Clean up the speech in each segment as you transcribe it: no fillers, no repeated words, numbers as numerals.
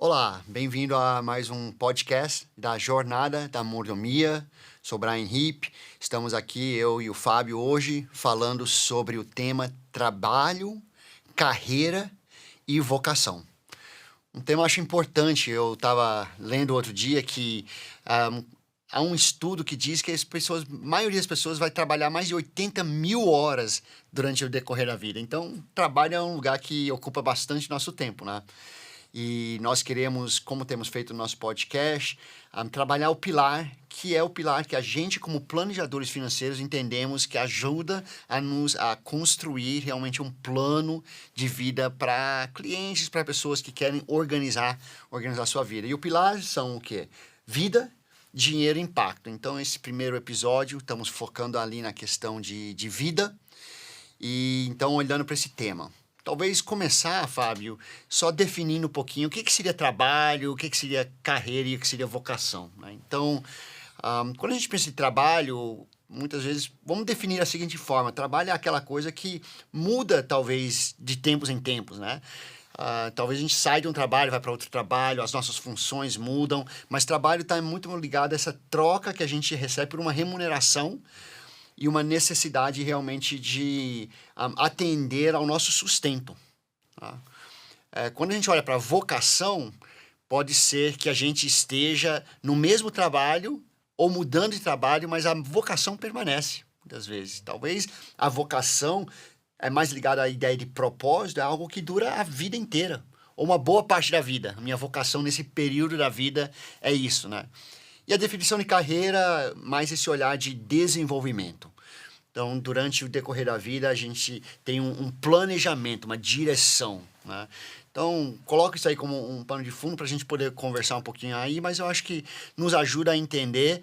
Olá, bem-vindo a mais um podcast da Jornada da Mordomia. Sou Brian Heap. Estamos aqui, eu e o Fábio, hoje falando sobre o tema trabalho, carreira e vocação. Um tema eu acho importante. Eu estava lendo outro dia que há um estudo que diz que a maioria das pessoas vai trabalhar mais de 80 mil horas durante o decorrer da vida. Então, trabalho é um lugar que ocupa bastante nosso tempo, né? E nós queremos, como temos feito no nosso podcast, trabalhar o pilar, que é o pilar que a gente, como planejadores financeiros, entendemos que ajuda a construir realmente um plano de vida para clientes, para pessoas que querem organizar a sua vida. E o pilar são o quê? Vida, dinheiro e impacto. Então, esse primeiro episódio, estamos focando ali na questão de vida e então olhando para esse tema. Talvez começar, Fábio, só definindo um pouquinho o que seria trabalho, o que seria carreira e o que seria vocação, né? Então, quando a gente pensa em trabalho, muitas vezes, vamos definir da seguinte forma: trabalho é aquela coisa que muda, talvez, de tempos em tempos, né? Talvez a gente saia de um trabalho, vai para outro trabalho, as nossas funções mudam, mas trabalho está muito ligado a essa troca que a gente recebe por uma remuneração e uma necessidade realmente de atender ao nosso sustento. Tá? Quando a gente olha para a vocação, pode ser que a gente esteja no mesmo trabalho ou mudando de trabalho, mas a vocação permanece, muitas vezes. Talvez a vocação é mais ligada à ideia de propósito, é algo que dura a vida inteira, ou uma boa parte da vida. A minha vocação nesse período da vida é isso, né? E a definição de carreira, mais esse olhar de desenvolvimento. Então, durante o decorrer da vida, a gente tem um planejamento, uma direção, né? Então, coloca isso aí como um pano de fundo para a gente poder conversar um pouquinho aí, mas eu acho que nos ajuda a entender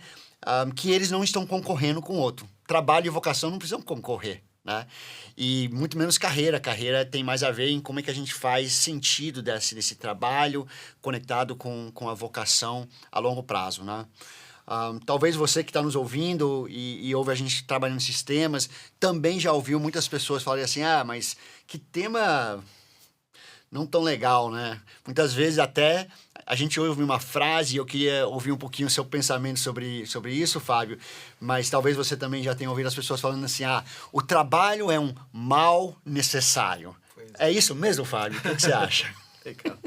que eles não estão concorrendo com o outro. Trabalho e vocação não precisam concorrer, né? E muito menos carreira. Carreira tem mais a ver em como é que a gente faz sentido desse trabalho conectado com a vocação a longo prazo, né? Talvez você que está nos ouvindo e ouve a gente trabalhando em sistemas, também já ouviu muitas pessoas falarem assim, mas que tema não tão legal, né? Muitas vezes até a gente ouve uma frase e eu queria ouvir um pouquinho o seu pensamento sobre isso, Fábio, mas talvez você também já tenha ouvido as pessoas falando assim, o trabalho é um mal necessário. É isso mesmo, Fábio? O que você acha? Legal.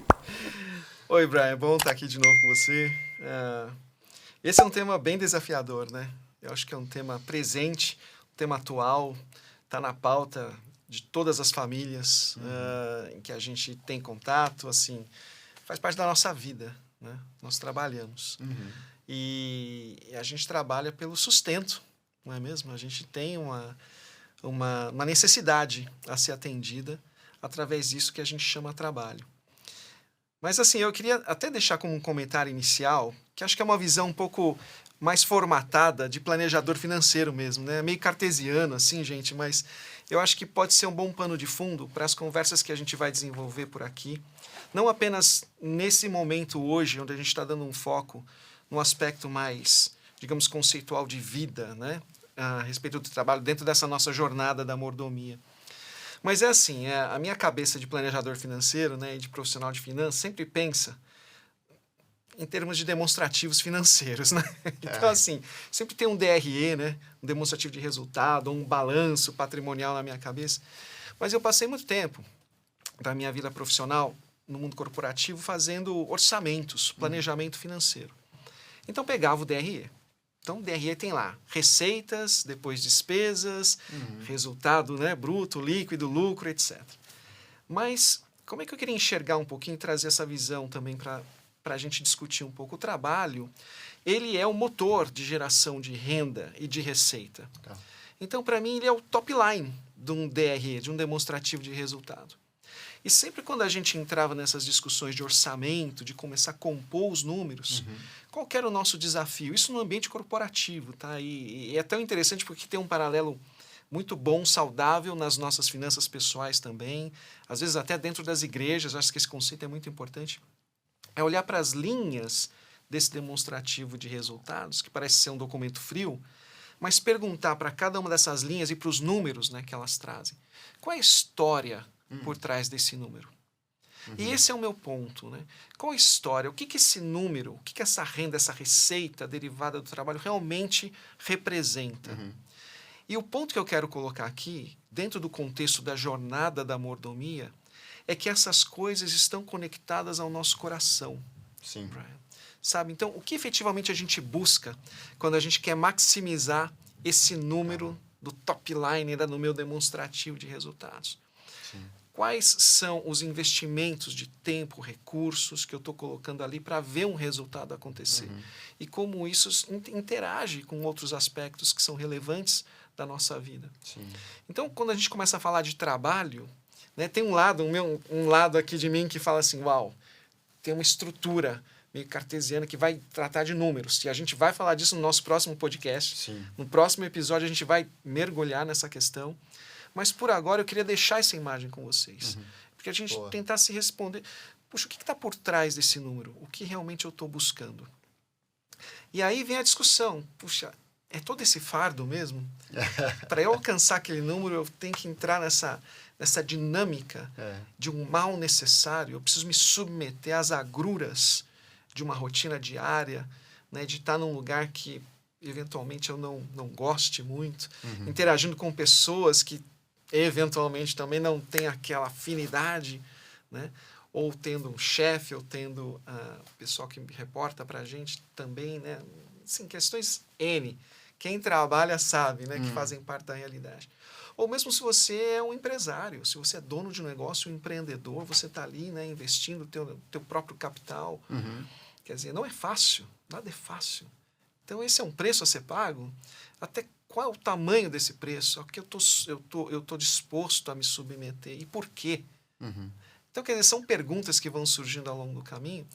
Oi, Brian, bom estar aqui de novo com você. Esse é um tema bem desafiador, né? Eu acho que é um tema presente, um tema atual, está na pauta de todas as famílias em que a gente tem contato, assim, faz parte da nossa vida, né? Nós trabalhamos. E a gente trabalha pelo sustento, não é mesmo? A gente tem uma necessidade a ser atendida através disso que a gente chama trabalho. Mas, assim, eu queria até deixar como um comentário inicial, que acho que é uma visão um pouco mais formatada de planejador financeiro mesmo, né? Meio cartesiano, assim, gente, mas eu acho que pode ser um bom pano de fundo para as conversas que a gente vai desenvolver por aqui. Não apenas nesse momento hoje, onde a gente está dando um foco no aspecto mais, digamos, conceitual de vida, né? A respeito do trabalho, dentro dessa nossa jornada da mordomia. Mas é assim, a minha cabeça de planejador financeiro, né, e de profissional de finanças sempre pensa em termos de demonstrativos financeiros, né? Então, assim, sempre tem um DRE, né, um demonstrativo de resultado, um balanço patrimonial na minha cabeça. Mas eu passei muito tempo da minha vida profissional no mundo corporativo fazendo orçamentos, planejamento financeiro. Então, pegava o DRE. Então, o DRE tem lá receitas, depois despesas, resultado, né, bruto, líquido, lucro, etc. Mas como é que eu queria enxergar um pouquinho e trazer essa visão também para a gente discutir um pouco? O trabalho, ele é o motor de geração de renda e de receita. Tá. Então, para mim, ele é o top line de um DRE, de um demonstrativo de resultado. E sempre quando a gente entrava nessas discussões de orçamento, de começar a compor os números, qual que era o nosso desafio? Isso no ambiente corporativo, tá? E é tão interessante porque tem um paralelo muito bom, saudável nas nossas finanças pessoais também, às vezes até dentro das igrejas, acho que esse conceito é muito importante. É olhar para as linhas desse demonstrativo de resultados, que parece ser um documento frio, mas perguntar para cada uma dessas linhas e para os números, né, que elas trazem, qual é a história por trás desse número? E esse é o meu ponto, né? Qual a história? O que esse número, o que essa renda, essa receita derivada do trabalho realmente representa? E o ponto que eu quero colocar aqui, dentro do contexto da jornada da mordomia, é que essas coisas estão conectadas ao nosso coração. Sim. Brian. Sabe? Então, o que efetivamente a gente busca quando a gente quer maximizar esse número do top line no meu demonstrativo de resultados? Sim. Quais são os investimentos de tempo, recursos que eu estou colocando ali para ver um resultado acontecer? E como isso interage com outros aspectos que são relevantes da nossa vida. Sim. Então, quando a gente começa a falar de trabalho, né, tem um lado aqui de mim que fala assim, uau, tem uma estrutura meio cartesiana que vai tratar de números. E a gente vai falar disso no nosso próximo podcast. Sim. No próximo episódio a gente vai mergulhar nessa questão. Mas por agora eu queria deixar essa imagem com vocês. Porque a gente tentar se responder, puxa, o que está por trás desse número? O que realmente eu estou buscando? E aí vem a discussão. Puxa, é todo esse fardo mesmo? Para eu alcançar aquele número, eu tenho que entrar nessa dinâmica de um mal necessário. Eu preciso me submeter às agruras de uma rotina diária, né, de estar num lugar que eventualmente eu não goste muito, interagindo com pessoas que eventualmente também não têm aquela afinidade, né? Ou tendo um chefe, ou tendo o pessoal que reporta para a gente também, né? Assim, questões N. Quem trabalha sabe, né? Que fazem parte da realidade. Ou mesmo se você é um empresário, se você é dono de um negócio, um empreendedor, você está ali, né, investindo o teu próprio capital. Quer dizer, não é fácil, nada é fácil. Então, esse é um preço a ser pago. Até qual é o tamanho desse preço? A que eu tô disposto a me submeter? E por quê? Então, quer dizer, são perguntas que vão surgindo ao longo do caminho.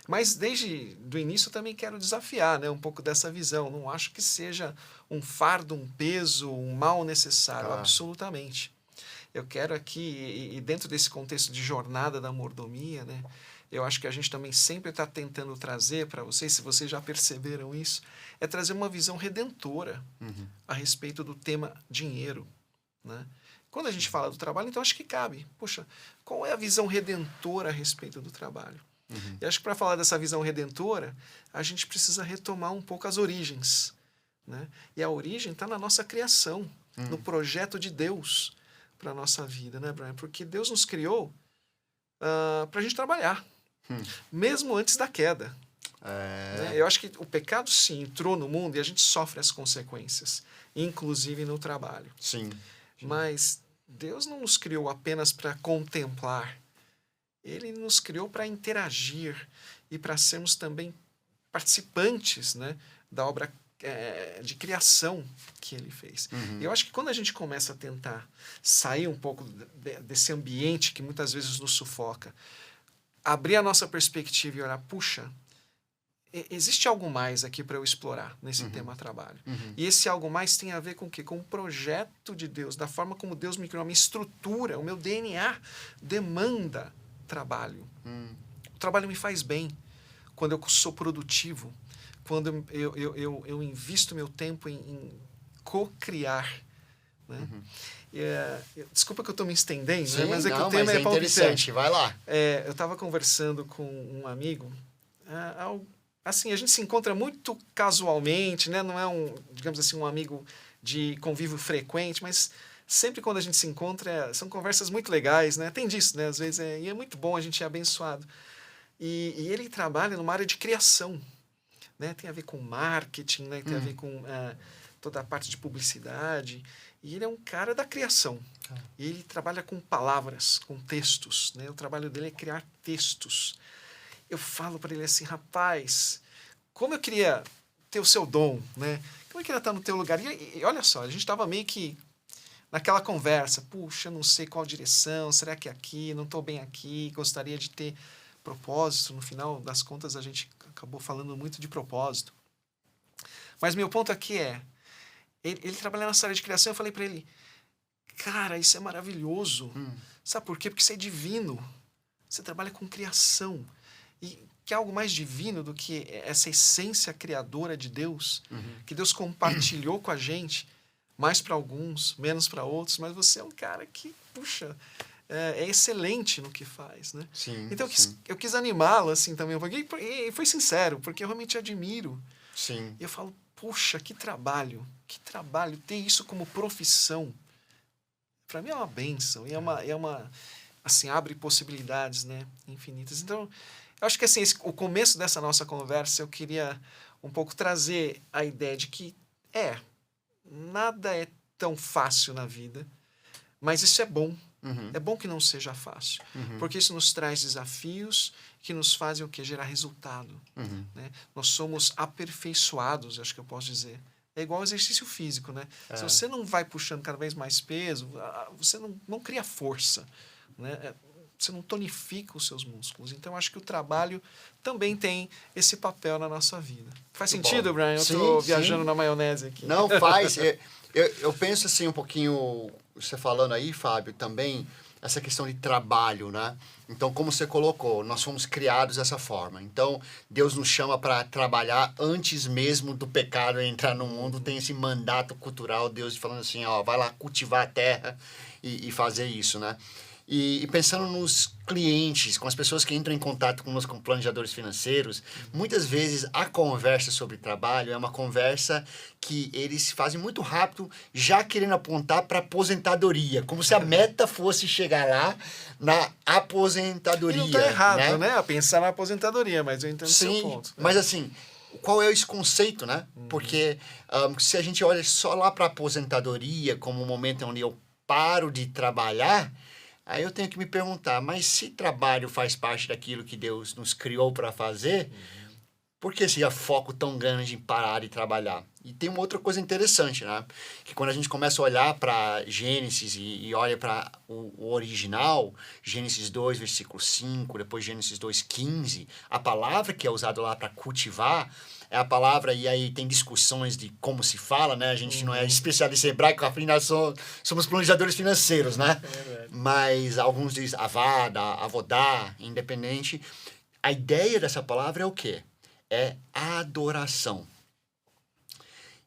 Mas, desde o início, eu também quero desafiar, né, um pouco dessa visão. Não acho que seja um fardo, um peso, um mal necessário. Absolutamente. Eu quero aqui, e dentro desse contexto de jornada da mordomia, né, eu acho que a gente também sempre está tentando trazer para vocês, se vocês já perceberam isso, é trazer uma visão redentora a respeito do tema dinheiro, né? Quando a gente fala do trabalho, então acho que cabe. Puxa, qual é a visão redentora a respeito do trabalho? E acho que para falar dessa visão redentora, a gente precisa retomar um pouco as origens, né? E a origem está na nossa criação, no projeto de Deus para a nossa vida, né, Brian? Porque Deus nos criou para a gente trabalhar. Mesmo antes da queda. Né? Eu acho que o pecado, sim, entrou no mundo e a gente sofre as consequências, inclusive no trabalho. Sim. Mas Deus não nos criou apenas para contemplar. Ele nos criou para interagir e para sermos também participantes, né, da obra de criação que ele fez. E eu acho que quando a gente começa a tentar sair um pouco desse ambiente que muitas vezes nos sufoca, abrir a nossa perspectiva e olhar, puxa, existe algo mais aqui para eu explorar nesse tema trabalho. E esse algo mais tem a ver com o quê? Com o projeto de Deus, da forma como Deus me criou, a minha estrutura, o meu DNA demanda trabalho. O trabalho me faz bem quando eu sou produtivo, quando eu invisto meu tempo em co-criar. Né? Desculpa que eu estou me estendendo, Sim, né? Mas é que o não, tema mas é interessante. Vai lá. eu estava conversando com um amigo, assim, a gente se encontra muito casualmente, né? Não é digamos assim, um amigo de convívio frequente, mas sempre quando a gente se encontra, são conversas muito legais, né? Tem disso, né? Às vezes e é muito bom, a gente é abençoado. E ele trabalha numa área de criação, né? Tem a ver com marketing, né? Tem a ver com toda a parte de publicidade. E ele é um cara da criação. E ele trabalha com palavras, com textos, né? O trabalho dele é criar textos. Eu falo para ele assim, rapaz, como eu queria ter o seu dom, né? Como eu queria estar no teu lugar. E olha só, a gente estava meio que naquela conversa, puxa, não sei qual direção, será que é aqui, não estou bem aqui, gostaria de ter propósito. No final das contas, a gente acabou falando muito de propósito. Mas meu ponto aqui ele trabalha nessa área de criação, eu falei para ele, cara, isso é maravilhoso. Sabe por quê? Porque isso é divino. Você trabalha com criação. E que é algo mais divino do que essa essência criadora de Deus, que Deus compartilhou com a gente, mais para alguns, menos para outros, mas você é um cara que, puxa, é excelente no que faz, né? Sim, então sim. eu quis animá-lo assim também um pouquinho, e foi sincero, porque eu realmente admiro. Sim. E eu falo, puxa, que trabalho ter isso como profissão. Para mim é uma bênção, e é uma assim, abre possibilidades, né, infinitas. Então, eu acho que assim, o começo dessa nossa conversa, eu queria um pouco trazer a ideia de que nada é tão fácil na vida, mas isso é bom. Uhum. É bom que não seja fácil, porque isso nos traz desafios que nos fazem o quê? Gerar resultado. Uhum. Né? Nós somos aperfeiçoados, acho que eu posso dizer. É igual ao exercício físico, né? Se você não vai puxando cada vez mais peso, você não cria força, né? Você não tonifica os seus músculos. Então, acho que o trabalho também tem esse papel na nossa vida. Faz Muito sentido, bom. Brian? Eu estou viajando na maionese aqui. Não, faz. Eu penso assim um pouquinho, você falando aí, Fábio, também, essa questão de trabalho, né? Então, como você colocou, nós fomos criados dessa forma. Então, Deus nos chama para trabalhar antes mesmo do pecado entrar no mundo. Tem esse mandato cultural, Deus falando assim, ó, vai lá cultivar a terra e fazer isso, né? E pensando nos clientes, com as pessoas que entram em contato conosco como planejadores financeiros, muitas vezes a conversa sobre trabalho é uma conversa que eles fazem muito rápido, já querendo apontar para aposentadoria, como se a meta fosse chegar lá na aposentadoria. E não está errado, né? A pensar na aposentadoria, mas eu entendo o seu ponto. Mas assim, qual é esse conceito, né? Porque se a gente olha só lá para a aposentadoria como um momento onde eu paro de trabalhar, aí eu tenho que me perguntar, mas se trabalho faz parte daquilo que Deus nos criou para fazer, por que esse foco tão grande em parar de trabalhar? E tem uma outra coisa interessante, né? Que quando a gente começa a olhar para Gênesis e olha para o original, Gênesis 2, versículo 5, depois Gênesis 2, 15, a palavra que é usada lá para cultivar é a palavra, e aí tem discussões de como se fala, né? A gente não é especialista em hebraico, afinal somos planejadores financeiros, né? Mas alguns dizem avada, avodá, independente. A ideia dessa palavra é o quê? É adoração.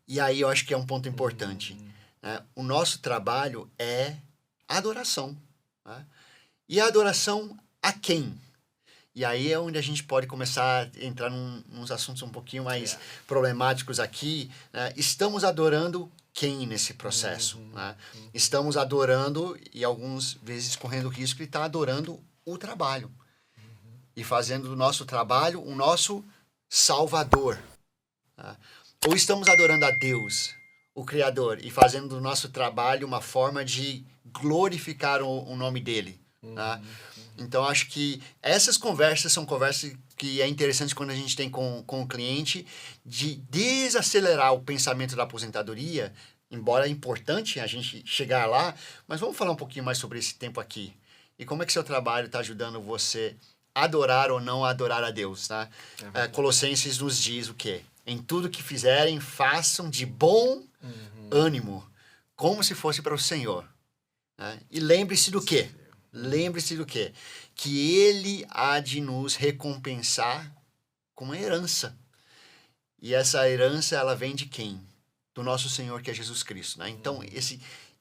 E aí eu acho que é um ponto importante. Né? O nosso trabalho é adoração. Né? E a adoração a quem? E aí é onde a gente pode começar a entrar nos assuntos um pouquinho mais problemáticos aqui. Né? Estamos adorando quem nesse processo? Né? Estamos adorando, e algumas vezes correndo o risco de estar adorando o trabalho. E fazendo do nosso trabalho o nosso Salvador. Tá? Ou estamos adorando a Deus, o Criador, e fazendo do nosso trabalho uma forma de glorificar o nome dele. Tá? Então, acho que essas conversas são conversas que é interessante quando a gente tem com o cliente, de desacelerar o pensamento da aposentadoria, embora é importante a gente chegar lá, mas vamos falar um pouquinho mais sobre esse tempo aqui. E como é que seu trabalho está ajudando você a adorar ou não adorar a Deus, tá? Colossenses nos diz o quê? Em tudo que fizerem, façam de bom ânimo, como se fosse para o Senhor. Né? E lembre-se do quê? Lembre-se do quê? Que Ele há de nos recompensar com uma herança. E essa herança, ela vem de quem? Do nosso Senhor, que é Jesus Cristo. Né? Então,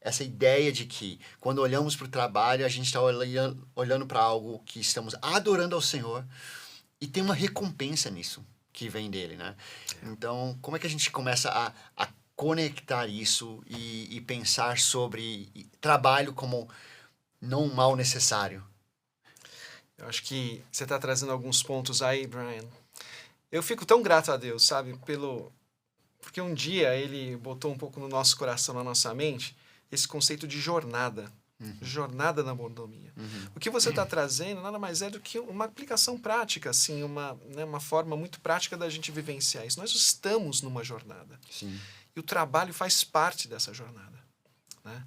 essa ideia de que, quando olhamos para o trabalho, a gente está olhando para algo que estamos adorando ao Senhor e tem uma recompensa nisso que vem dele, né? Então, como é que a gente começa a conectar isso e pensar sobre trabalho como não um mal necessário? Eu acho que você está trazendo alguns pontos aí, Brian. Eu fico tão grato a Deus, sabe? Porque um dia Ele botou um pouco no nosso coração, na nossa mente, esse conceito de jornada. Jornada na mordomia. O que você está trazendo nada mais é do que uma aplicação prática, assim, uma forma muito prática da gente vivenciar isso. Nós estamos numa jornada. Sim. E o trabalho faz parte dessa jornada. Né?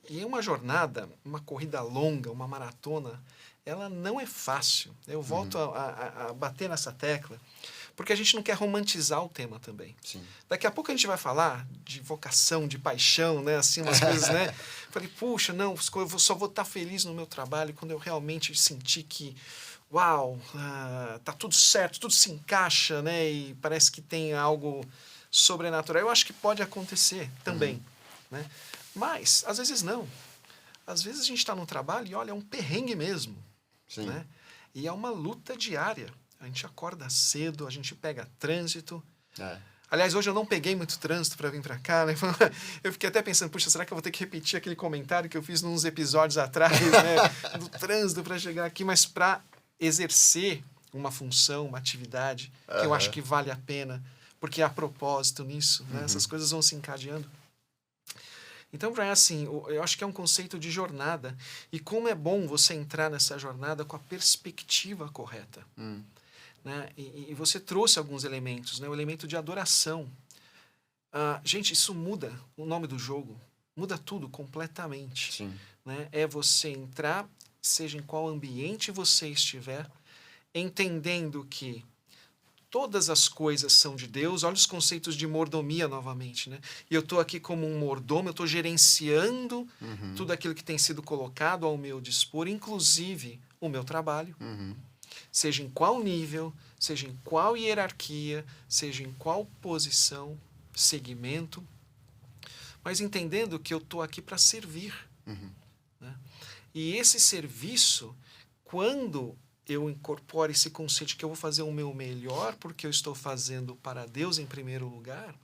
E uma jornada, uma corrida longa, uma maratona, ela não é fácil. Eu volto a bater nessa tecla, porque a gente não quer romantizar o tema também. Sim. Daqui a pouco a gente vai falar de vocação, de paixão, né? Assim, umas coisas, né? Falei, puxa, não, eu só vou estar feliz no meu trabalho quando eu realmente sentir que, uau, tá tudo certo, tudo se encaixa, né? E parece que tem algo sobrenatural. Eu acho que pode acontecer também, né? Mas, às vezes não. às vezes a gente está no trabalho e olha, é um perrengue mesmo. Sim. Né? E é uma luta diária. A gente acorda cedo, a gente pega trânsito. Aliás, hoje eu não peguei muito trânsito para vir para cá, né? Eu fiquei até pensando, puxa, será que eu vou ter que repetir aquele comentário que eu fiz uns episódios atrás, né? Do trânsito para chegar aqui, mas para exercer uma função, uma atividade, que eu acho que vale a pena, porque há propósito nisso, né? Essas coisas vão se encadeando. Então, Brian, assim, eu acho que é um conceito de jornada, e como é bom você entrar nessa jornada com a perspectiva correta. Né? E você trouxe alguns elementos, né? O elemento de adoração. Gente, isso muda o nome do jogo, muda tudo completamente. Sim. Né? É você entrar, seja em qual ambiente você estiver, entendendo que todas as coisas são de Deus. Olha os conceitos de mordomia novamente. Né? E eu estou aqui como um mordomo, eu estou gerenciando tudo aquilo que tem sido colocado ao meu dispor, inclusive o meu trabalho. Seja em qual nível, seja em qual hierarquia, seja em qual posição, segmento, mas entendendo que eu estou aqui para servir. Né? E esse serviço, quando eu incorporo esse conceito de que eu vou fazer o meu melhor porque eu estou fazendo para Deus em primeiro lugar,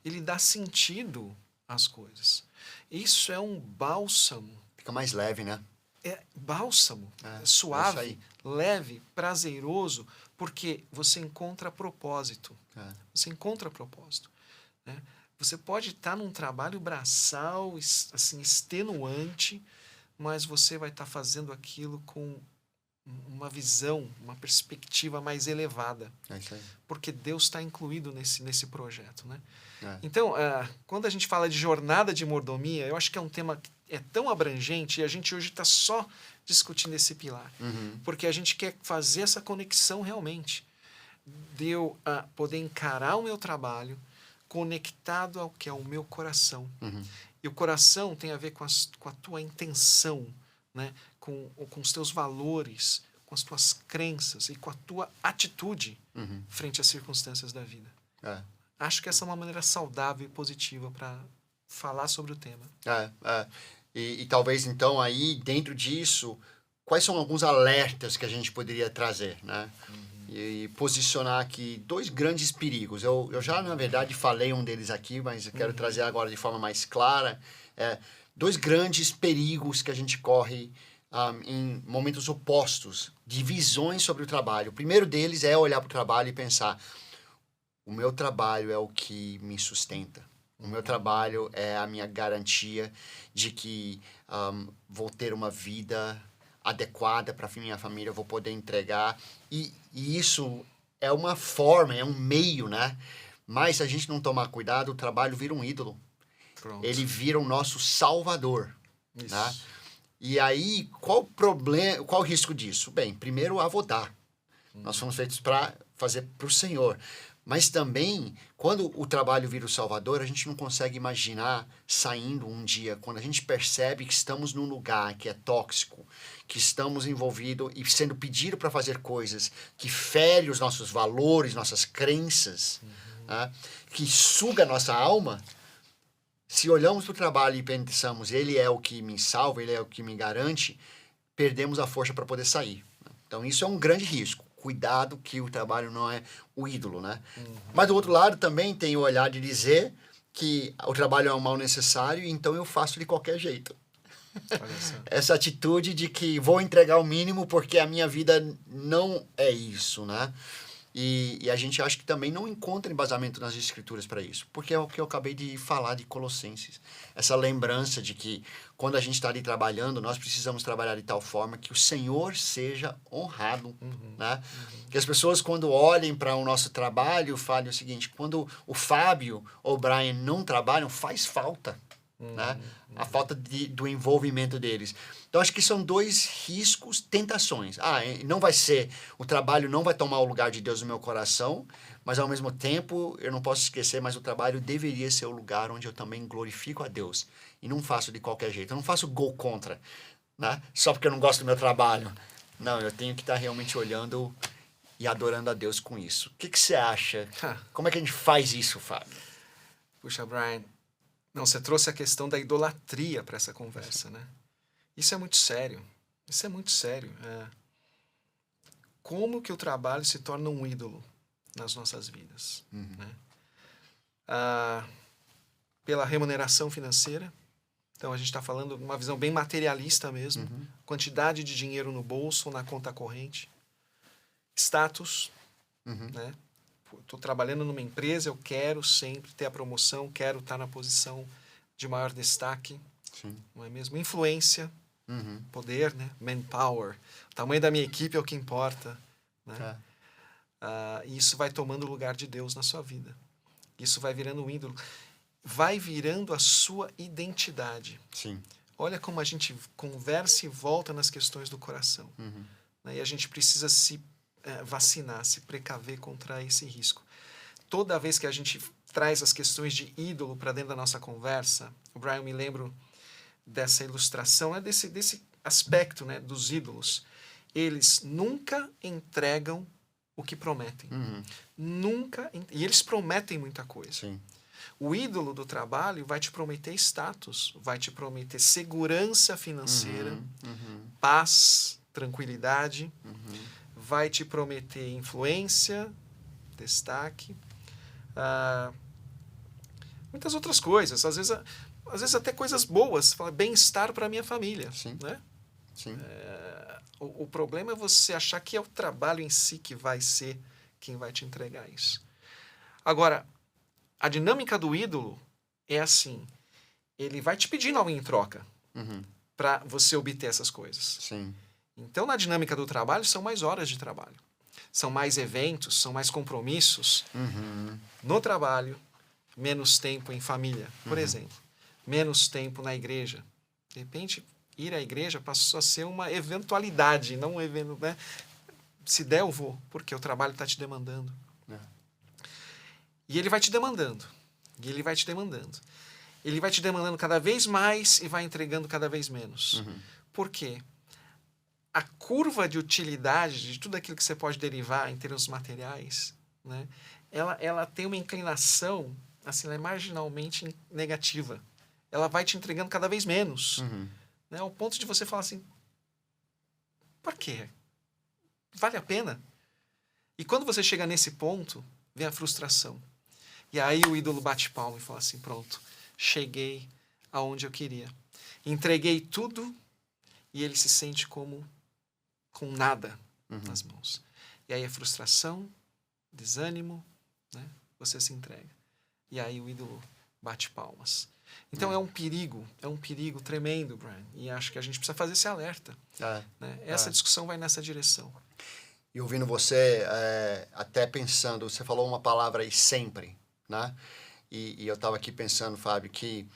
ele dá sentido às coisas. Isso é um bálsamo. Fica mais leve, né? É bálsamo, suave, leve, prazeroso, porque você encontra propósito. Você encontra propósito. Né? Você pode estar num trabalho braçal, assim, extenuante, mas você vai estar fazendo aquilo com uma visão, uma perspectiva mais elevada. É isso aí. Porque Deus está incluído nesse projeto. Né? Então, quando a gente fala de jornada de mordomia, eu acho que é um tema que é tão abrangente e a gente hoje está só discutindo esse pilar. Porque a gente quer fazer essa conexão realmente. De eu poder encarar o meu trabalho conectado ao que é o meu coração. E o coração tem a ver com a tua intenção, né? com os teus valores, com as tuas crenças e com a tua atitude frente às circunstâncias da vida. Acho que essa é uma maneira saudável e positiva para falar sobre o tema. E talvez, então, aí, dentro disso, quais são alguns alertas que a gente poderia trazer, né? E posicionar aqui dois grandes perigos. Eu já, na verdade, falei um deles aqui, mas eu quero trazer agora de forma mais clara. Dois grandes perigos que a gente corre em momentos opostos, de visões sobre o trabalho. O primeiro deles é olhar para o trabalho e pensar: o meu trabalho é o que me sustenta. O meu trabalho é a minha garantia de que vou ter uma vida adequada para minha família, vou poder entregar. E isso é uma forma, é um meio, né? Mas se a gente não tomar cuidado, o trabalho vira um ídolo. Pronto. Ele vira o nosso salvador. Isso. Né? E aí, qual o risco disso? Bem, primeiro, avodar. Nós fomos feitos para fazer para o Senhor. Mas também, quando o trabalho vira o Salvador, a gente não consegue imaginar saindo um dia, quando a gente percebe que estamos num lugar que é tóxico, que estamos envolvidos e sendo pedido para fazer coisas que ferem os nossos valores, nossas crenças, né? Que suga a nossa alma. Se olhamos para o trabalho e pensamos, ele é o que me salva, ele é o que me garante, perdemos a força para poder sair. Então, isso é um grande risco. Cuidado que o trabalho não é o ídolo, né? Mas, do outro lado, também tem o olhar de dizer que o trabalho é um mal necessário, então eu faço de qualquer jeito. Essa atitude de que vou entregar o mínimo porque a minha vida não é isso, né? E a gente acha que também não encontra embasamento nas escrituras para isso, porque é o que eu acabei de falar de Colossenses. Essa lembrança de que quando a gente está ali trabalhando, nós precisamos trabalhar de tal forma que o Senhor seja honrado. Né? Que as pessoas, quando olhem para o nosso trabalho, falem o seguinte: quando o Fábio ou o Brian não trabalham, faz falta. Né? A falta do envolvimento deles. Então, acho que são dois riscos, tentações. Não vai ser, o trabalho não vai tomar o lugar de Deus no meu coração, mas ao mesmo tempo, eu não posso esquecer, mas o trabalho deveria ser o lugar onde eu também glorifico a Deus. E não faço de qualquer jeito. Eu não faço gol contra, né? Só porque eu não gosto do meu trabalho. Não, eu tenho que estar realmente olhando e adorando a Deus com isso. O que você acha? Como é que a gente faz isso, Fábio? Puxa, Brian, não, você trouxe a questão da idolatria para essa conversa, né? Isso é muito sério. Isso é muito sério. Como que o trabalho se torna um ídolo nas nossas vidas? Né? Pela remuneração financeira. Então, a gente está falando de uma visão bem materialista mesmo. Quantidade de dinheiro no bolso ou na conta corrente. Status. Né? Estou trabalhando numa empresa, eu quero sempre ter a promoção, quero estar na posição de maior destaque. Sim. Não é mesmo? Influência, poder, né? Manpower. O tamanho da minha equipe é o que importa. Né? E isso vai tomando o lugar de Deus na sua vida. Isso vai virando um ídolo. Vai virando a sua identidade. Sim. Olha como a gente conversa e volta nas questões do coração. Né? E a gente precisa se vacinar, se precaver contra esse risco. Toda vez que a gente traz as questões de ídolo para dentro da nossa conversa, o Brian, me lembro dessa ilustração, desse aspecto, né, dos ídolos. Eles nunca entregam o que prometem. Nunca. E eles prometem muita coisa. Sim. O ídolo do trabalho vai te prometer status, vai te prometer segurança financeira, paz, tranquilidade, vai te prometer influência, destaque, muitas outras coisas. Às vezes até coisas boas, bem-estar para a minha família. Sim. Né? Sim. O problema é você achar que é o trabalho em si que vai ser quem vai te entregar isso. Agora, a dinâmica do ídolo é assim, ele vai te pedindo algo em troca para você obter essas coisas. Sim. Então, na dinâmica do trabalho, são mais horas de trabalho. São mais eventos, são mais compromissos. No trabalho, menos tempo em família, por exemplo. Menos tempo na igreja. De repente, ir à igreja passou a ser uma eventualidade, não um evento, né? Se der, eu vou, porque o trabalho está te demandando. E ele vai te demandando. E ele vai te demandando. Ele vai te demandando cada vez mais e vai entregando cada vez menos. Por quê? A curva de utilidade de tudo aquilo que você pode derivar em termos materiais, né, ela tem uma inclinação, assim, ela é marginalmente negativa. Ela vai te entregando cada vez menos. Né, ao ponto de você falar assim, por quê? Vale a pena? E quando você chega nesse ponto, vem a frustração. E aí o ídolo bate palma e fala assim, pronto, cheguei aonde eu queria. Entreguei tudo e ele se sente como com nada nas mãos. E aí a frustração, desânimo, né? Você se entrega. E aí o ídolo bate palmas. Então é um perigo tremendo, Brian. E acho que a gente precisa fazer esse alerta. Né? Essa discussão vai nessa direção. E ouvindo você, até pensando, você falou uma palavra aí, sempre, né? E eu estava aqui pensando, Fábio, que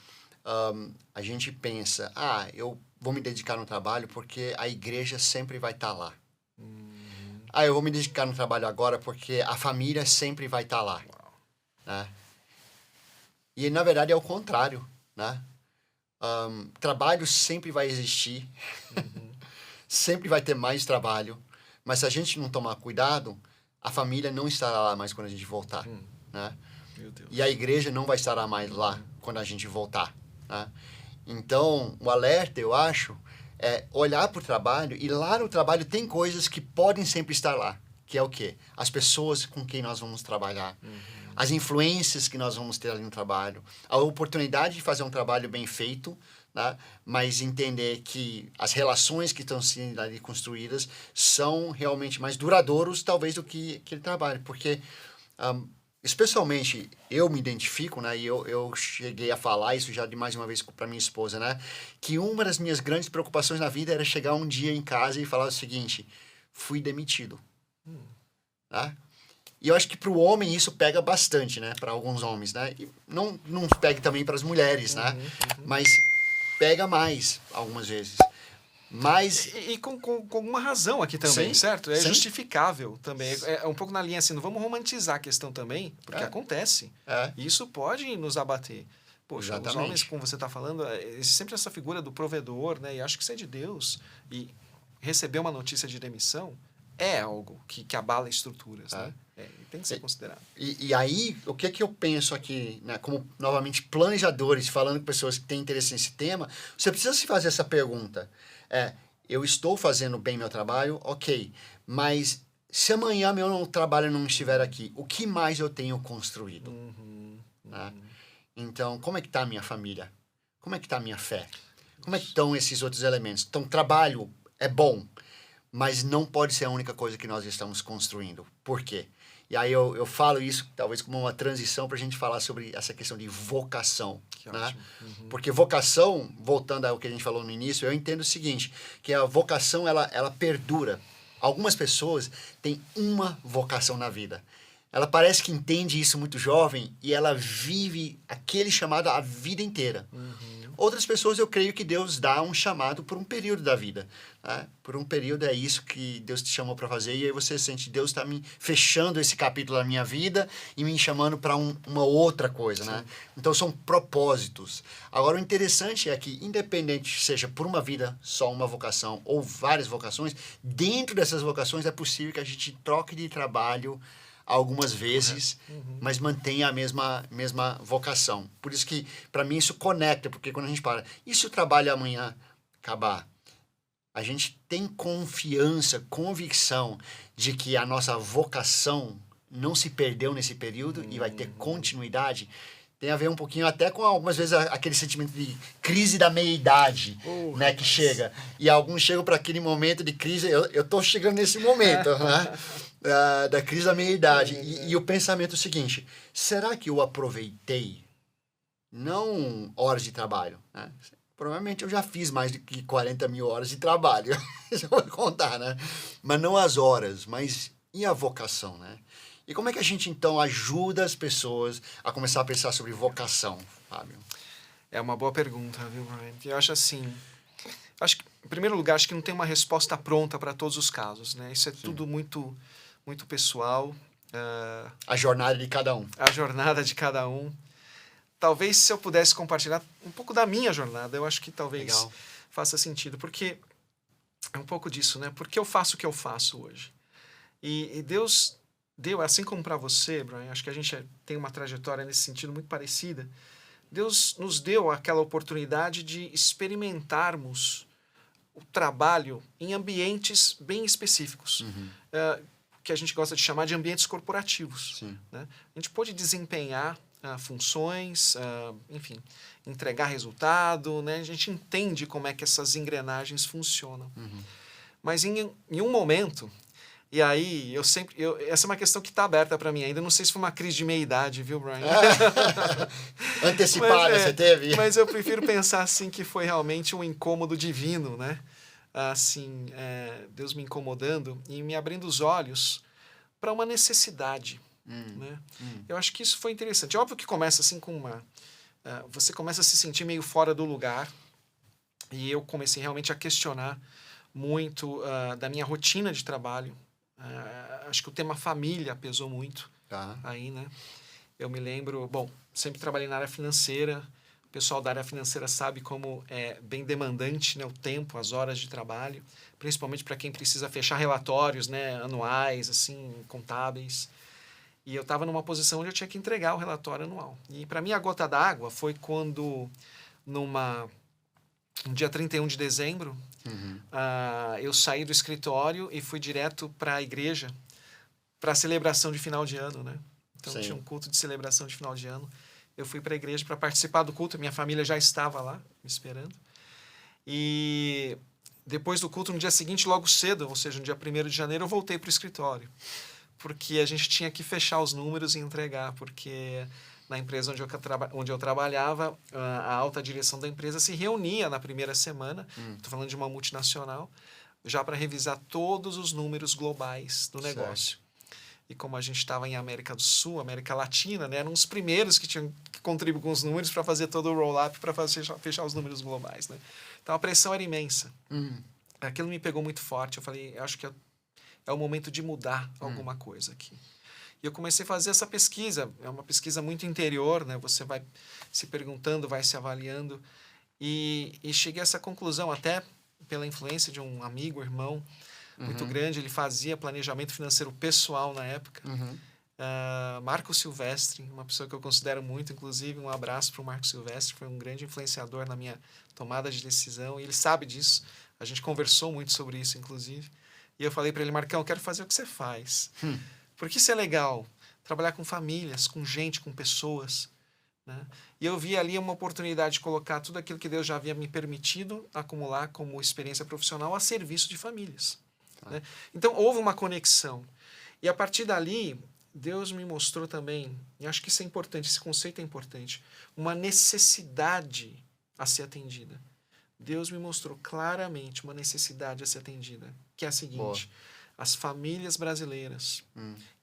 a gente pensa, eu vou me dedicar no trabalho porque a igreja sempre vai estar lá. Eu vou me dedicar no trabalho agora porque a família sempre vai estar lá. Né? E, na verdade, é o contrário. Né? Trabalho sempre vai existir. Sempre vai ter mais trabalho. Mas se a gente não tomar cuidado, a família não estará lá mais quando a gente voltar. Né? Meu Deus. E a igreja não vai estar mais lá quando a gente voltar. Né? Então, o alerta, eu acho, é olhar para o trabalho, e lá no trabalho tem coisas que podem sempre estar lá, que é o quê? As pessoas com quem nós vamos trabalhar, as influências que nós vamos ter ali no trabalho, a oportunidade de fazer um trabalho bem feito, né? Mas entender que as relações que estão sendo ali construídas são realmente mais duradouros, talvez, do que aquele trabalho, porque... especialmente, eu me identifico, né, e eu cheguei a falar isso já de mais uma vez para minha esposa, né, que uma das minhas grandes preocupações na vida era chegar um dia em casa e falar o seguinte, fui demitido. Né? E eu acho que para o homem isso pega bastante, né, para alguns homens, né, e não pega também para as mulheres, né, mas pega mais algumas vezes. Mas... E com uma razão aqui também, certo? É sim. Justificável também. É um pouco na linha assim, não vamos romantizar a questão também, porque acontece. Isso pode nos abater. Poxa, exatamente. Os homens, como você está falando, existe sempre essa figura do provedor, né? E acho que isso é de Deus. E receber uma notícia de demissão é algo que abala estruturas, né? Tem que ser considerado. E aí, o que eu penso aqui, né, como, novamente, planejadores, falando com pessoas que têm interesse nesse tema, você precisa se fazer essa pergunta. Eu estou fazendo bem meu trabalho, ok, mas se amanhã meu trabalho não estiver aqui, o que mais eu tenho construído? Né? Então, como é que está a minha família? Como é que está a minha fé? Como é que estão esses outros elementos? Então, trabalho é bom, mas não pode ser a única coisa que nós estamos construindo. Por quê? E aí eu falo isso talvez como uma transição para a gente falar sobre essa questão de vocação. Né? Porque vocação, voltando ao que a gente falou no início, eu entendo o seguinte, que a vocação ela perdura. Algumas pessoas têm uma vocação na vida. Ela parece que entende isso muito jovem e ela vive aquele chamado a vida inteira. Outras pessoas, eu creio que Deus dá um chamado por um período da vida. Né? Por um período é isso que Deus te chamou para fazer e aí você sente, Deus está me fechando esse capítulo da minha vida e me chamando para uma outra coisa. Né? Então, são propósitos. Agora, o interessante é que, independente seja por uma vida, só uma vocação ou várias vocações, dentro dessas vocações é possível que a gente troque de trabalho algumas vezes, mas mantenha a mesma vocação. Por isso que, para mim, isso conecta, porque quando a gente para, e se o trabalho amanhã acabar? A gente tem confiança, convicção de que a nossa vocação não se perdeu nesse período e vai ter continuidade. Tem a ver um pouquinho até com, algumas vezes, aquele sentimento de crise da meia-idade, né, que chega. E alguns chegam para aquele momento de crise, eu estou chegando nesse momento, né? Da crise da meia-idade. E o pensamento é o seguinte, será que eu aproveitei não horas de trabalho? Né? Provavelmente eu já fiz mais de 40 mil horas de trabalho, isso eu vou contar, né? Mas não as horas, mas e a vocação, né? E como é que a gente, então, ajuda as pessoas a começar a pensar sobre vocação, Fábio? É uma boa pergunta, viu, Brian? Eu acho assim... Acho que, em primeiro lugar, acho que não tem uma resposta pronta para todos os casos, né? Isso é tudo muito pessoal. A jornada de cada um. A jornada de cada um. Talvez, se eu pudesse compartilhar um pouco da minha jornada, eu acho que talvez faça sentido. Porque é um pouco disso, né? Porque eu faço o que eu faço hoje. E Deus... deu, assim como para você, Brian, acho que a gente tem uma trajetória nesse sentido muito parecida. Deus nos deu aquela oportunidade de experimentarmos o trabalho em ambientes bem específicos, que a gente gosta de chamar de ambientes corporativos. Né? A gente pôde desempenhar funções, enfim, entregar resultado, né? A gente entende como é que essas engrenagens funcionam. Mas em um momento... E aí, essa é uma questão que está aberta para mim ainda. Não sei se foi uma crise de meia-idade, viu, Brian? Antecipada, você teve? Mas eu prefiro pensar assim que foi realmente um incômodo divino, né? Assim, Deus me incomodando e me abrindo os olhos para uma necessidade, né? Eu acho que isso foi interessante. Óbvio que começa assim com você começa a se sentir meio fora do lugar e eu comecei realmente a questionar muito da minha rotina de trabalho. Acho que o tema família pesou muito aí, né? Eu me lembro, bom, sempre trabalhei na área financeira, o pessoal da área financeira sabe como é bem demandante, né, o tempo, as horas de trabalho, principalmente para quem precisa fechar relatórios, né, anuais, assim, contábeis. E eu estava numa posição onde eu tinha que entregar o relatório anual. E para mim a gota d'água foi quando, no dia 31 de dezembro, eu saí do escritório e fui direto para a igreja para a celebração de final de ano, né? Então tinha um culto de celebração de final de ano. Eu fui para a igreja para participar do culto, minha família já estava lá me esperando. E depois do culto, no dia seguinte, logo cedo, ou seja, no dia 1º de janeiro, eu voltei para o escritório, porque a gente tinha que fechar os números e entregar, porque na empresa onde eu trabalhava, a alta direção da empresa se reunia na primeira semana, estou falando de uma multinacional, já para revisar todos os números globais do negócio. E como a gente estava em América do Sul, América Latina, né, eram os primeiros que tinham que contribuir com os números para fazer todo o roll-up, para fechar os números globais. Né? Então a pressão era imensa. Aquilo me pegou muito forte. Eu falei, acho que é o momento de mudar alguma coisa aqui. E eu comecei a fazer essa pesquisa. É uma pesquisa muito interior, né? Você vai se perguntando, vai se avaliando. E cheguei a essa conclusão, até pela influência de um amigo, irmão, muito grande. Ele fazia planejamento financeiro pessoal na época. Marco Silvestre, uma pessoa que eu considero muito, inclusive um abraço para o Marco Silvestre, foi um grande influenciador na minha tomada de decisão, e ele sabe disso. A gente conversou muito sobre isso, inclusive. E eu falei para ele: Marcão, eu quero fazer o que você faz. Porque isso é legal, trabalhar com famílias, com gente, com pessoas, né? E eu vi ali uma oportunidade de colocar tudo aquilo que Deus já havia me permitido acumular como experiência profissional a serviço de famílias, né? Então, houve uma conexão. E a partir dali, Deus me mostrou também, e acho que isso é importante, esse conceito é importante, uma necessidade a ser atendida. Deus me mostrou claramente uma necessidade a ser atendida, que é a seguinte: as famílias brasileiras,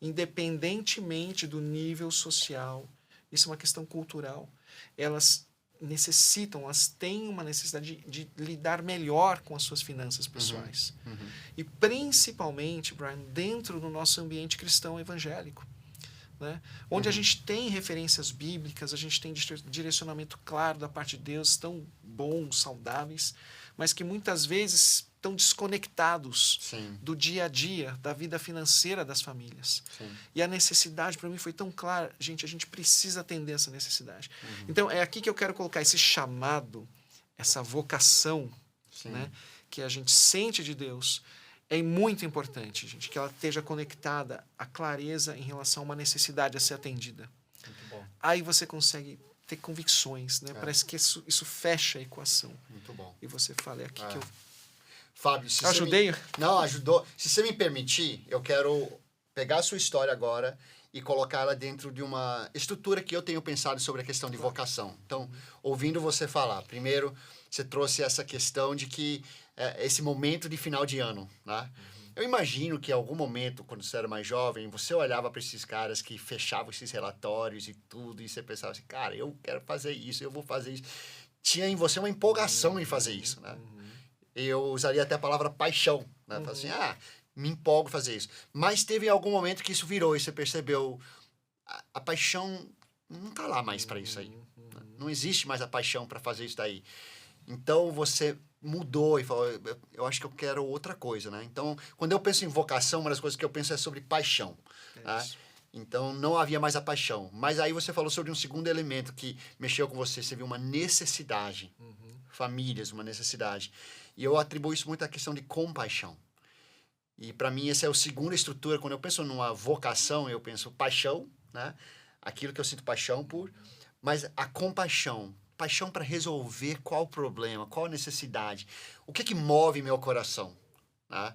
independentemente do nível social, isso é uma questão cultural, elas necessitam, elas têm uma necessidade de lidar melhor com as suas finanças pessoais. E principalmente, Brian, dentro do nosso ambiente cristão evangélico, né? Onde a gente tem referências bíblicas, a gente tem direcionamento claro da parte de Deus, tão bons, saudáveis, mas que muitas vezes estão desconectados do dia a dia, da vida financeira das famílias. E a necessidade para mim foi tão clara: gente, a gente precisa atender essa necessidade. Então é aqui que eu quero colocar esse chamado, essa vocação, né, que a gente sente de Deus. É muito importante, gente, que ela esteja conectada à clareza em relação a uma necessidade a ser atendida. Muito bom. Aí você consegue ter convicções, né? Parece que isso fecha a equação. Muito bom. E você fala: é aqui que eu... Fábio, se ajudei? Não, ajudou. Se você me permitir, eu quero pegar a sua história agora e colocá-la dentro de uma estrutura que eu tenho pensado sobre a questão de vocação. Então, ouvindo você falar, primeiro, você trouxe essa questão de que esse momento de final de ano, né? Eu imagino que em algum momento, quando você era mais jovem, você olhava para esses caras que fechavam esses relatórios e tudo, e você pensava assim: cara, eu quero fazer isso, eu vou fazer isso. Tinha em você uma empolgação em fazer isso, né? Eu usaria até a palavra paixão, né? Falar assim: me empolgo em fazer isso. Mas teve algum momento que isso virou e você percebeu: a paixão não tá lá mais para isso aí. Né? Não existe mais a paixão para fazer isso daí. Então você mudou e falou: eu acho que eu quero outra coisa, né? Então, quando eu penso em vocação, uma das coisas que eu penso é sobre paixão. Né? Então, não havia mais a paixão. Mas aí você falou sobre um segundo elemento que mexeu com você. Você viu uma necessidade. Famílias, uma necessidade. E eu atribuo isso muito à questão de compaixão. E para mim essa é a segunda estrutura. Quando eu penso numa vocação, eu penso paixão, né? Aquilo que eu sinto paixão por, mas a compaixão para resolver qual o problema, qual a necessidade, o que move meu coração, né?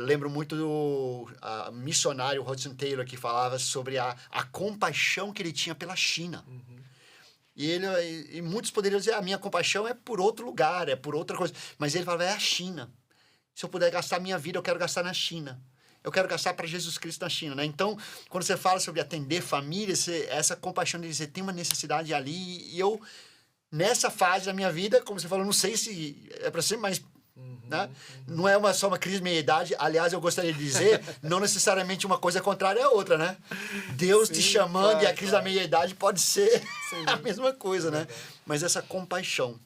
Lembro muito do missionário Hudson Taylor, que falava sobre a compaixão que ele tinha pela China. E muitos poderiam dizer: a minha compaixão é por outro lugar, é por outra coisa. Mas ele falava: é a China. Se eu puder gastar minha vida, eu quero gastar na China. Eu quero gastar para Jesus Cristo na China, né? Então, quando você fala sobre atender famílias, essa compaixão de dizer: tem uma necessidade ali. E eu, nessa fase da minha vida, como você falou, não sei se é para ser, mas né? Não é só uma crise de meia-idade. Aliás, eu gostaria de dizer, não necessariamente uma coisa contrária à outra, né? Deus te chamando e a crise da meia-idade pode ser a mesma coisa, né? Mas essa compaixão.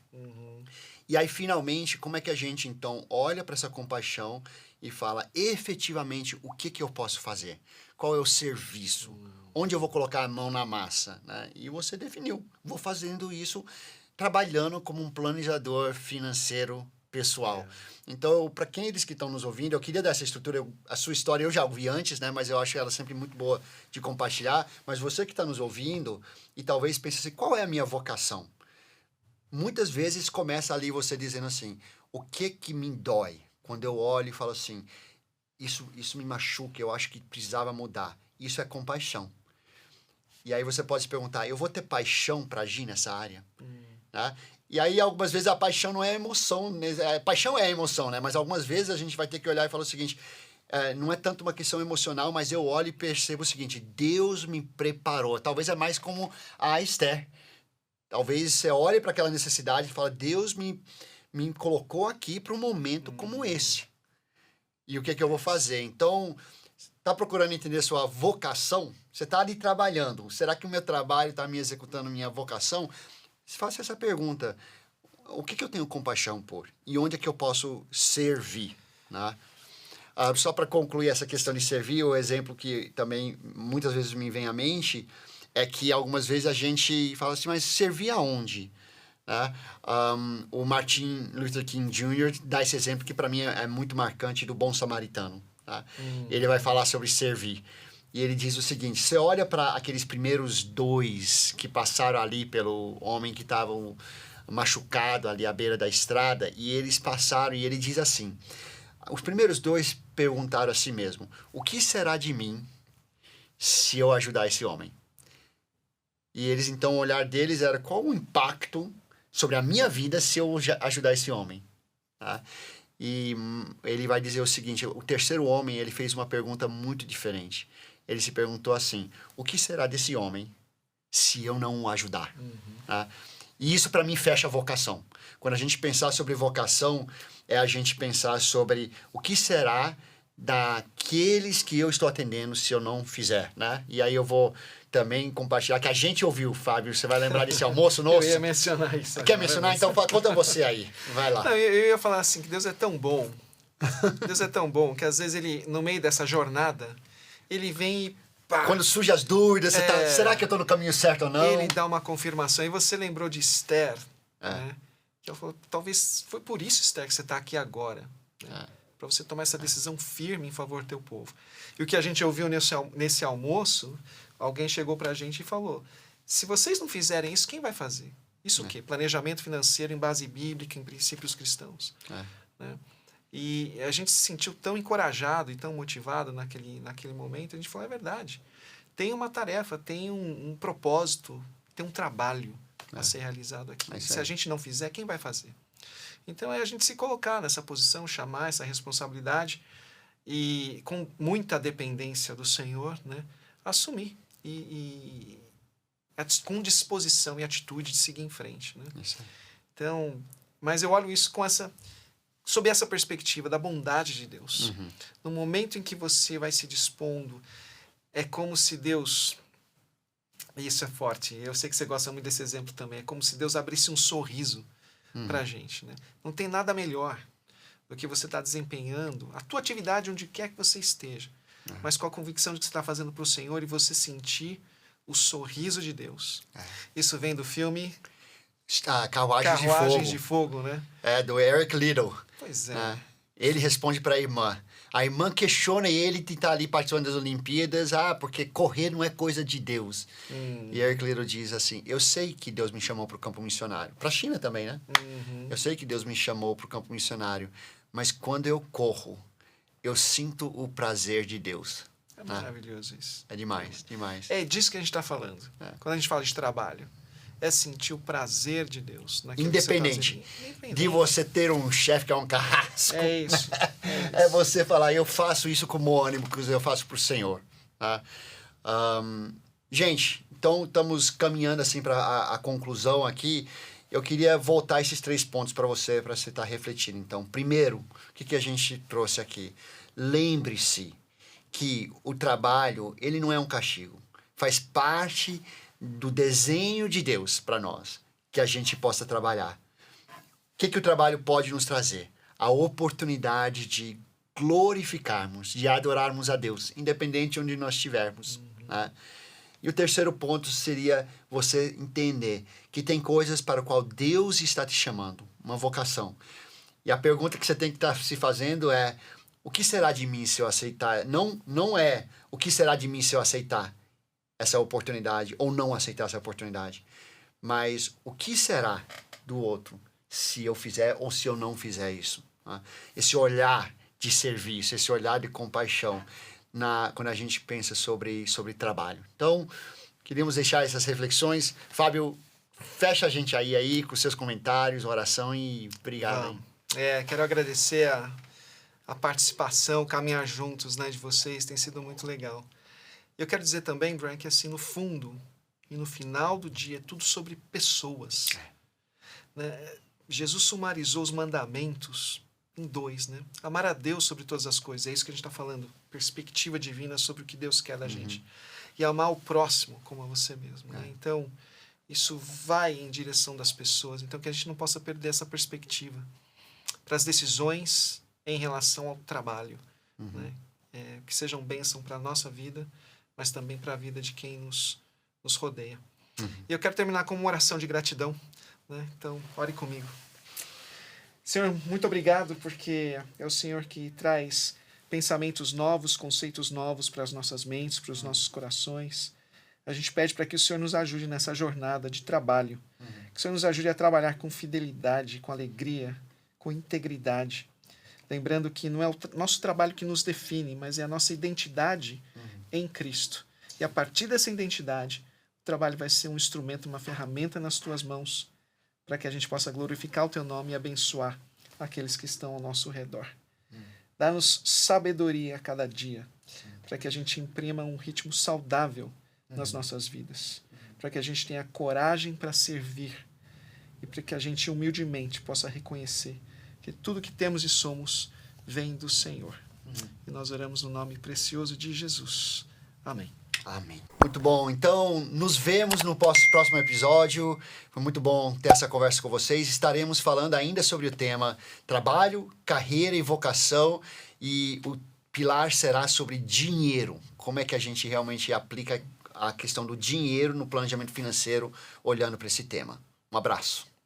E aí, finalmente, como é que a gente, então, olha para essa compaixão e fala efetivamente o que eu posso fazer? Qual é o serviço? Onde eu vou colocar a mão na massa? Né? E você definiu. Vou fazendo isso trabalhando como um planejador financeiro pessoal. Então, para aqueles que estão nos ouvindo, eu queria dar essa estrutura. A sua história eu já ouvi antes, né? Mas eu acho ela sempre muito boa de compartilhar. Mas você que está nos ouvindo e talvez pense assim: qual é a minha vocação? Muitas vezes começa ali você dizendo assim: o que me dói? Quando eu olho e falo assim: isso me machuca, eu acho que precisava mudar. Isso é compaixão. E aí você pode se perguntar: eu vou ter paixão para agir nessa área? Né? E aí algumas vezes a paixão não é emoção, né? Paixão é emoção, né? Mas algumas vezes a gente vai ter que olhar e falar o seguinte: não é tanto uma questão emocional, mas eu olho e percebo o seguinte: Deus me preparou. Talvez é mais como a Esther. Talvez você olhe para aquela necessidade e fala: Deus me colocou aqui para um momento como esse. E o que eu vou fazer? Então, está procurando entender sua vocação? Você está ali trabalhando. Será que o meu trabalho está me executando minha vocação? Faça essa pergunta: o que eu tenho compaixão por? E onde é que eu posso servir? Né? Só para concluir essa questão de servir, o exemplo que também muitas vezes me vem à mente é que algumas vezes a gente fala assim, mas servir aonde? Né? O Martin Luther King Jr. dá esse exemplo que para mim é muito marcante do bom samaritano. Tá? Ele vai falar sobre servir. E ele diz o seguinte, você olha para aqueles primeiros 2 que passaram ali pelo homem que estava machucado ali à beira da estrada, e eles passaram, e ele diz assim, os primeiros 2 perguntaram a si mesmo, o que será de mim se eu ajudar esse homem? E eles, então, o olhar deles era qual o impacto sobre a minha vida se eu ajudar esse homem? Tá? E ele vai dizer o seguinte, o terceiro homem, ele fez uma pergunta muito diferente. Ele se perguntou assim, o que será desse homem se eu não o ajudar? Tá? E isso, para mim, fecha a vocação. Quando a gente pensar sobre vocação, é a gente pensar sobre o que será daqueles que eu estou atendendo se eu não fizer, né? E aí eu vou também compartilhar, que a gente ouviu, Fábio, você vai lembrar desse almoço nosso? Eu ia mencionar isso. Quer mencionar? Então conta você aí, vai lá. Não, eu ia falar assim, que Deus é tão bom, Deus é tão bom, que às vezes ele, no meio dessa jornada, ele vem e pá, quando surgem as dúvidas, você tá, será que eu estou no caminho certo ou não? ele dá uma confirmação. E você lembrou de Esther, né? Que eu falo, talvez foi por isso, Esther, que você está aqui agora. Né? Para você tomar essa decisão firme em favor do teu povo. E o que a gente ouviu nesse almoço, alguém chegou para a gente e falou, se vocês não fizerem isso, quem vai fazer? Isso o quê? Planejamento financeiro em base bíblica, em princípios cristãos. Né? E a gente se sentiu tão encorajado e tão motivado naquele momento, a gente falou, é verdade. Tem uma tarefa, tem um propósito, tem um trabalho a ser realizado aqui. Se a gente não fizer, quem vai fazer? Então é a gente se colocar nessa posição, chamar essa responsabilidade e com muita dependência do Senhor, né, assumir e com disposição e atitude de seguir em frente. Né? Então, mas eu olho isso sob essa perspectiva da bondade de Deus. No momento em que você vai se dispondo, é como se Deus... Isso é forte. Eu sei que você gosta muito desse exemplo também. É como se Deus abrisse um sorriso para a gente. Né? Não tem nada melhor do que você estar desempenhando a tua atividade onde quer que você esteja, mas com a convicção de que você está fazendo para o Senhor e você sentir o sorriso de Deus. Isso vem do filme... Carruagens de Fogo, né? Do Eric Liddell. Pois é. Ele responde para a irmã. A irmã questiona ele de estar ali participando das Olimpíadas. Porque correr não é coisa de Deus. E Eric Liddell diz assim, eu sei que Deus me chamou para o campo missionário. Para a China também, né? Eu sei que Deus me chamou para o campo missionário. Mas quando eu corro, eu sinto o prazer de Deus. É maravilhoso isso. É demais, demais. É disso que a gente está falando. Quando a gente fala de trabalho. É sentir o prazer de Deus. Independente de você ter um chefe que é um carrasco. É isso. É você falar, eu faço isso com ânimo, porque eu faço para o Senhor. Tá? Gente, então estamos caminhando assim para a conclusão aqui. Eu queria voltar esses 3 pontos para você estar refletindo. Então, primeiro, o que a gente trouxe aqui? Lembre-se que o trabalho, ele não é um castigo. Faz parte do desenho de Deus para nós, que a gente possa trabalhar. O que o trabalho pode nos trazer? A oportunidade de glorificarmos, de adorarmos a Deus, independente de onde nós estivermos. Né? E o terceiro ponto seria você entender que tem coisas para o qual Deus está te chamando, uma vocação. E a pergunta que você tem que estar se fazendo é, o que será de mim se eu aceitar? Não é o que será de mim se eu aceitar essa oportunidade ou não aceitar essa oportunidade, mas o que será do outro se eu fizer ou se eu não fizer isso? Né? Esse olhar de serviço, esse olhar de compaixão quando a gente pensa sobre trabalho. Então, queríamos deixar essas reflexões. Fábio, fecha a gente aí com seus comentários, oração e obrigado. Quero agradecer a participação, caminhar juntos, né, de vocês, tem sido muito legal. Eu quero dizer também, Brian, que assim, no fundo e no final do dia, é tudo sobre pessoas. Né? Jesus sumarizou os mandamentos em 2, né? Amar a Deus sobre todas as coisas, é isso que a gente está falando. Perspectiva divina sobre o que Deus quer da gente. E amar o próximo como a você mesmo. Né? Então, isso vai em direção das pessoas. Então, que a gente não possa perder essa perspectiva para as decisões em relação ao trabalho. né? Que sejam bênção para a nossa vida, mas também para a vida de quem nos rodeia. E eu quero terminar com uma oração de gratidão, né? Então, ore comigo. Senhor, muito obrigado, porque é o Senhor que traz pensamentos novos, conceitos novos para as nossas mentes, para os nossos corações. A gente pede para que o Senhor nos ajude nessa jornada de trabalho, que o Senhor nos ajude a trabalhar com fidelidade, com alegria, com integridade. Lembrando que não é o nosso trabalho que nos define, mas é a nossa identidade em Cristo. E a partir dessa identidade, o trabalho vai ser um instrumento, uma ferramenta nas tuas mãos, para que a gente possa glorificar o teu nome e abençoar aqueles que estão ao nosso redor. Dá-nos sabedoria a cada dia, para que a gente imprima um ritmo saudável nas nossas vidas, para que a gente tenha coragem para servir e para que a gente humildemente possa reconhecer que tudo que temos e somos vem do Senhor. E nós oramos no nome precioso de Jesus. Amém. Amém. Muito bom. Então, nos vemos no próximo episódio. Foi muito bom ter essa conversa com vocês. Estaremos falando ainda sobre o tema trabalho, carreira e vocação. E o pilar será sobre dinheiro. Como é que a gente realmente aplica a questão do dinheiro no planejamento financeiro olhando para esse tema. Um abraço.